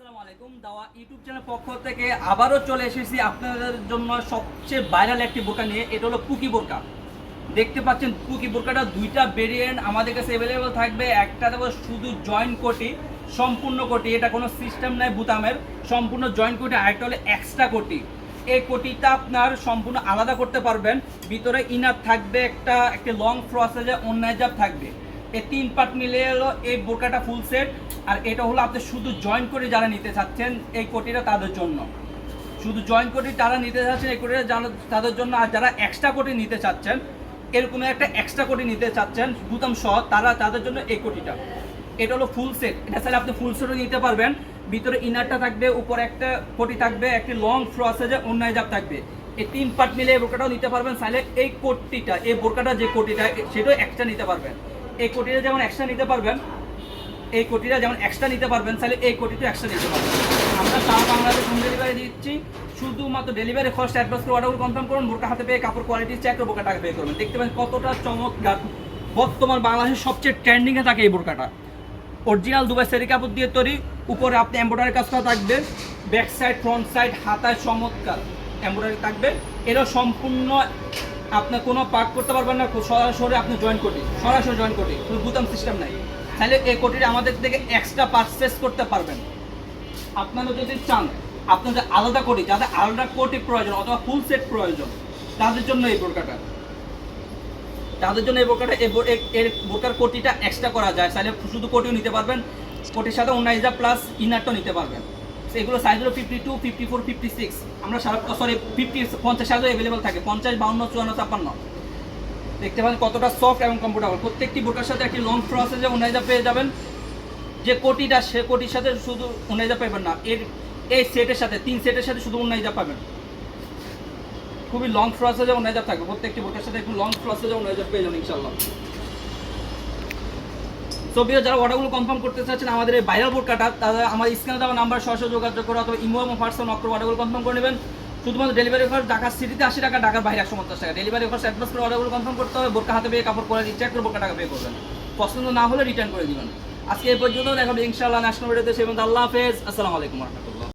আসসালামু আলাইকুম। দাওয়া ইউটিউব চ্যানেল পক্ষ থেকে আবারও চলে এসেছি আপনাদের জন্য সবচেয়ে ভাইরাল একটি বোরকা নিয়ে। এটা হলো পুকি বোরকা। দেখতে পাচ্ছেন পুকি বোরকাটা দুইটা ভেরিয়েন্ট আমাদের কাছে অ্যাভেলেবল থাকবে। একটা দেবো শুধু জয়েন্ট কোটি, সম্পূর্ণ কোটি, এটা কোনো সিস্টেম নাই বুতামের, সম্পূর্ণ জয়েন্ট কোটি। আরেকটা হলো এক্সট্রা কোটি। এই কোটিটা আপনার সম্পূর্ণ আলাদা করতে পারবেন। ভিতরে ইনার থাকবে, একটা লং প্রসেসে অন্যায় থাকবে। এই তিন পার্ট মিলে হলো এই বোরকাটা ফুল সেট। আর এটা হলো আপনি শুধু জয়েন্ট করে যারা নিতে চাচ্ছেন এই কোটিটা তাদের জন্য, শুধু জয়েন্ট কোটি যারা নিতে চাচ্ছেন এই কোটিটা তাদের জন্য। আর যারা এক্সট্রা কোটি নিতে চাচ্ছেন, এরকম একটা এক্সট্রা কোটি নিতে চাচ্ছেন বুতাম সহ, তাদের জন্য এই কোটিটা। এটা হলো ফুল সেট। এটা চাইলে আপনি ফুল সেটও নিতে পারবেন। ভিতরে ইনারটা থাকবে, উপরে একটা কোটি থাকবে, একটি লং ফ্রসেজে অন্যায় থাকবে। এই তিন পার্ট মিলে এই বোরকাটাও নিতে পারবেন। চাইলে এই কোটিটা, এই বোরকাটা যে কোটিটা সেটাও এক্সট্রা নিতে পারবেন। এই কোটিটা যেমন এক্সট্রা নিতে পারবেন, এই কোটিটা যেমন এক্সট্রা নিতে পারবেন, চাইলে এই কোটিটা এক্সট্রা নিতে পারবেন। আমরা সারা বাংলাদেশে হোম ডেলিভারি দিচ্ছি। শুধুমাত্র ডেলিভারি খরচ অ্যাডভান্স করে অর্ডার কনফার্ম করুন। বোরকা হাতে পেয়ে কাপড় কোয়ালিটি চেক করে বোরকাটাকে পে করবেন। দেখতে পাবেন কতটা চমৎকার। বর্তমান বাংলাদেশের সবচেয়ে ট্রেন্ডিংয়ে থাকে এই বোরকাটা। অরিজিনাল দুবাই সেরি কাপড় দিয়ে তৈরি। উপরে আপনি এমব্রয়ডারি কাজ করা থাকবে, ব্যাক সাইড ফ্রন্ট সাইড হাতায় চমৎকার এমব্রয়ডারি থাকবে। এরও সম্পূর্ণ আপনি কোনো পার্ক করতে পারবেন না, সরাসরি আপনি জয়েন কোটি, সরাসরি জয়েন কোটি, কোনো বুতাম সিস্টেম নাই। তাহলে এই কোটিটা আমাদের থেকে এক্সট্রা পারচেস করতে পারবেন। আপনারা যদি চান আপনাদের আলাদা কোটি, যাদের আলাদা কোটি প্রয়োজন অথবা ফুল সেট প্রয়োজন, তাদের জন্য এই বোরকাটা, তাদের জন্য এই বোরকাটা, এর বোরকার কোটিটা এক্সট্রা করা যায়। চাইলে শুধু কোটিও নিতে পারবেন, কোটির সাথে 19 প্লাস ইনারটাও নিতে পারবেন। এগুলো সাইজ হলো 52, 54, 56। আমরা 50 সাইজও অ্যাভেলেবল থাকে, 50, 52, 54, 56। দেখতে পাবেন কতটা সফট এবং কমফোর্টেবল। প্রত্যেকটি বোরকার সাথে একটি লং প্রসেসে 19 পেয়ে যাবেন। যে কোটিটা, সে কোটির সাথে শুধু 19 পাবেন না, এই সেটের সাথে 3 সেটের সাথে শুধু 19 পাবেন। খুবই লং প্রসেসে 19 থাকবে। প্রত্যেকটি বোরকার সাথে একটু লং প্রসেসে 19 পেয়ে যাবেন ইনশাআল্লাহ। তো যারা অর্ডারগুলো কনফার্ম করতে চাচ্ছেন আমাদের এই ভাইরাল বোরকাটা, তারা আমার স্ক্রিনে দেওয়া নাম্বার সরাসরি যোগাযোগ করে অথবা ইমো এবং হোয়াটসঅ্যাপ নক করে অর্ডারগুলো কনফার্ম করে নেবেন। শুধুমাত্র ডেলিভারি খরচ ঢাকা সিটিতে 80 টাকা, ঢাকার বাইরে 150 টাকা। ডেলিভারি খরচ অ্যাডভান্স করে অর্ডারগুলো কনফার্ম করতে হবে। বোরকা হাতে পেয়ে কাপড় পরে চেক করে বোরকা টাকা পে করবেন। পছন্দ না হলে রিটার্ন করে দিবেন। আজকে এই পর্যন্ত দেখা হবে ইনশাআল্লাহ ন্যাশনাল ভিডিওতে। সেই পর্যন্ত আল্লাহ হাফেজ, আসসালামু আলাইকুম ওয়া রাহমাতুল্লাহ।